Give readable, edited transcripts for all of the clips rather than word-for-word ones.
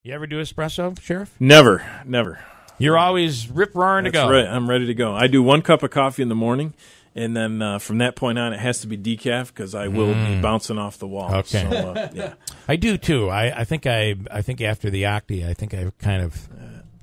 You ever do espresso, Sheriff? Never. You're always rip-roaring to go. That's right. I'm ready to go. I do 1 cup of coffee in the morning, and then from that point on, it has to be decaf because I will be bouncing off the wall. Okay. So, yeah. I do, too. I think after the Octi, I think I kind of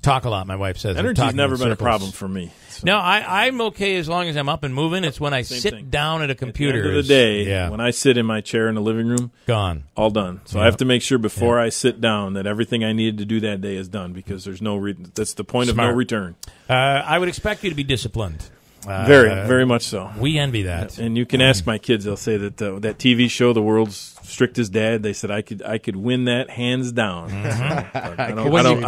talk a lot, my wife says. Energy's never been a problem for me. So. No, I'm okay as long as I'm up and moving. It's when I sit down at a computer. At the end of the day, when I sit in my chair in the living room, gone. All done. So I have to make sure before I sit down that everything I needed to do that day is done because there's that's the point of no return. I would expect you to be disciplined. Very much so. We envy that. And you can ask my kids; they'll say that that TV show, The World's Strictest Dad. They said I could win that hands down. I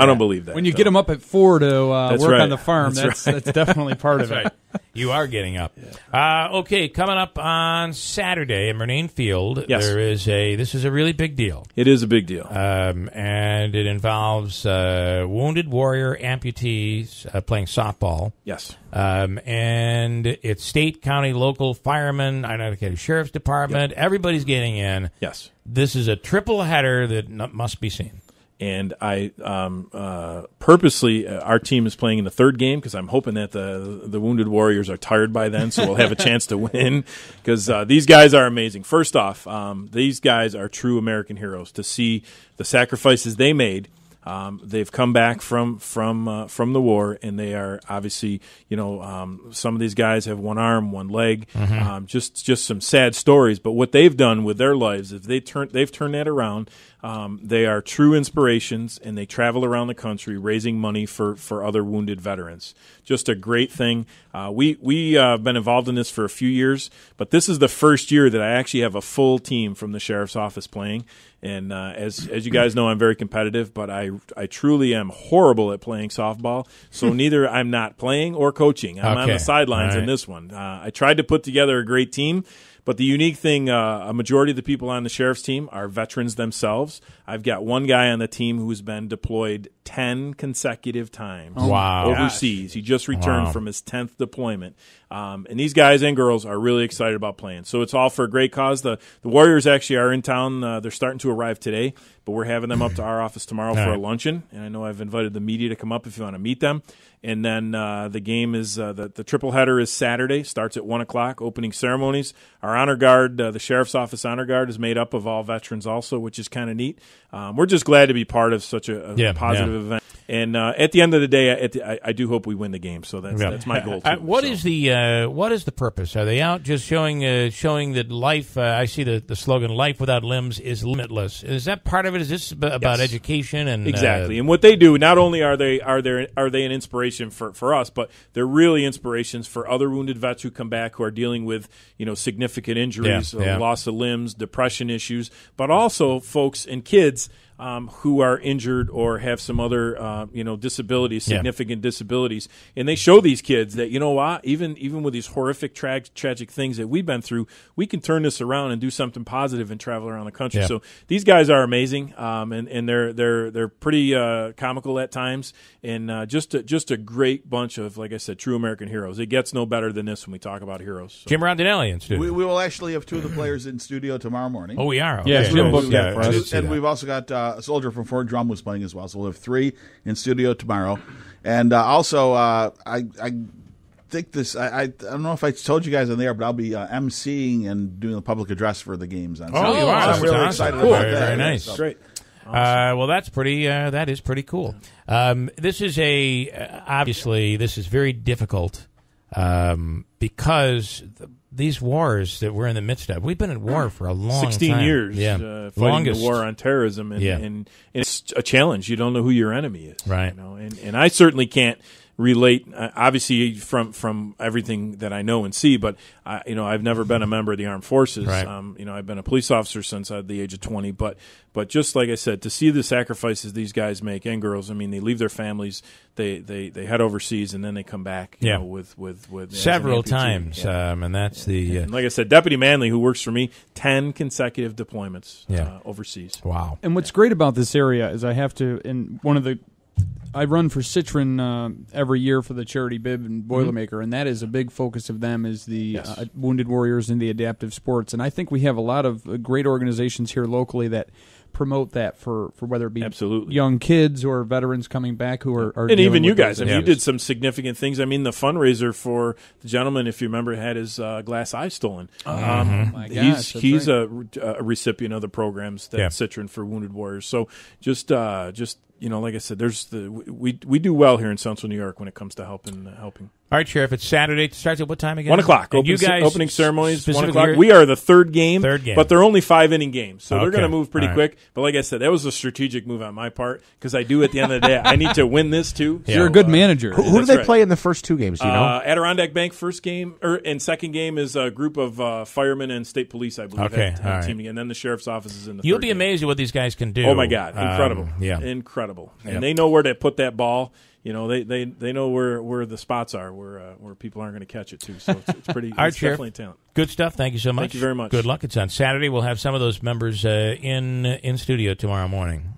don't believe that. When you get them up at 4 to work on the farm, that's definitely part of it. Right. You are getting up. Yeah. Okay, coming up on Saturday at Murnane Field, this is a really big deal. It is a big deal. And it involves wounded warrior amputees playing softball. Yes. And it's state, county, local, firemen, County Sheriff's Department. Yep. Everybody's getting in. Yes. This is a triple header that must be seen. And I purposely, our team is playing in the third game because I'm hoping that the Wounded Warriors are tired by then, so we'll have a chance to win because these guys are amazing. First off, these guys are true American heroes. To see the sacrifices they made, they've come back from the war, and they are obviously, some of these guys have one arm, one leg, just some sad stories. But what they've done with their lives is they've turned that around. They are true inspirations, and they travel around the country raising money for other wounded veterans. Just a great thing. We have been involved in this for a few years, but this is the first year that I actually have a full team from the Sheriff's Office playing. And as you guys know, I'm very competitive, but I truly am horrible at playing softball. So neither I'm not playing or coaching. I'm on the sidelines in this one. I tried to put together a great team. But the unique thing, a majority of the people on the sheriff's team are veterans themselves. I've got one guy on the team who's been deployed 10 consecutive times overseas. He just returned from his 10th deployment. And these guys and girls are really excited about playing. So it's all for a great cause. The Warriors actually are in town. They're starting to arrive today, but we're having them up to our office tomorrow for a luncheon. And I know I've invited the media to come up if you want to meet them. And then the game is the triple header is Saturday, starts at 1 o'clock, opening ceremonies. Our honor guard, the Sheriff's Office honor guard, is made up of all veterans also, which is kind of neat. We're just glad to be part of such a positive event. And at the end of the day, I do hope we win the game. So that's my goal too. What is the purpose? Are they out just showing that life? I see the slogan "Life without limbs is limitless." Is that part of it? Is this about education and exactly? And what they do, not only are they an inspiration for us, but they're really inspirations for other wounded vets who come back who are dealing with significant injuries, loss of limbs, depression issues, but also folks and kids who are injured or have some other disabilities, significant disabilities, and they show these kids that even with these horrific tragic things that we've been through, we can turn this around and do something positive and travel around the country. So these guys are amazing, and they're pretty comical at times, and just a great bunch of, like I said, true American heroes. It gets no better than this when we talk about heroes. So. Jim Rondinelli in studio. We will actually have 2 of the players in studio tomorrow morning. Oh, we are. Okay. Yeah, Jim booked that for us. And we've also got a soldier from Fort Drum who's playing as well. So we'll have 3 in studio tomorrow. And also, I think this, I don't know if I told you guys on there, but I'll be emceeing and doing a public address for the games. On Saturday. You are. So I'm really excited about that. Very nice. So. Great. Awesome. Well, that's pretty. That is pretty cool. This is obviously this is very difficult because these wars that we're in the midst of. We've been at war for a long 16 time. years, fighting the war on terrorism, and it's a challenge. You don't know who your enemy is, right? And I certainly can't relate, obviously, from everything that I know and see, but I've never been a member of the armed forces. Right. I've been a police officer since the age of 20, but just like I said, to see the sacrifices these guys make and girls, I mean, they leave their families, they head overseas, and then they come back, with several times, and that's the and like I said, Deputy Manley, who works for me, 10 consecutive deployments overseas. Wow! And what's great about this area is I run for Citron every year for the charity Bib and Boilermaker, and that is a big focus of them is the Wounded Warriors and the adaptive sports. And I think we have a lot of great organizations here locally that promote that for whether it be Absolutely. young kids or veterans coming back who are and dealing even you with guys. those I mean, you issues. did some significant things. I mean, the fundraiser for the gentleman, if you remember, had his glass eye stolen. My gosh, He's that's a recipient of the programs that Citron for Wounded Warriors. So just like I said, we do well here in Central New York when it comes to helping. All right, Sheriff, it's Saturday. It starts at what time again? 1 o'clock. And you guys opening ceremonies, 1 specifically o'clock. We are the third game, Third game. but they're only 5-inning games, so they're Okay. going to move pretty All right. quick. But like I said, that was a strategic move on my part because I do at the end of the day, I need to win this too. You're a good manager. Who do That's they right. play in the first 2 games? Do you know? Adirondack Bank first game, and second game is a group of firemen and state police, I believe. Okay, have all right. teaming, and then the sheriff's office is in the You'll third be game. amazed at what these guys can do. Oh my God, incredible! Yeah. Incredible, Yep. and they know where to put that ball. You know, they know where the spots are, where people aren't going to catch it too. So it's pretty. All right, It's Sheriff. definitely a talent. Good stuff. Thank you so much. Thank you very much. Good luck. It's on Saturday. We'll have some of those members in studio tomorrow morning.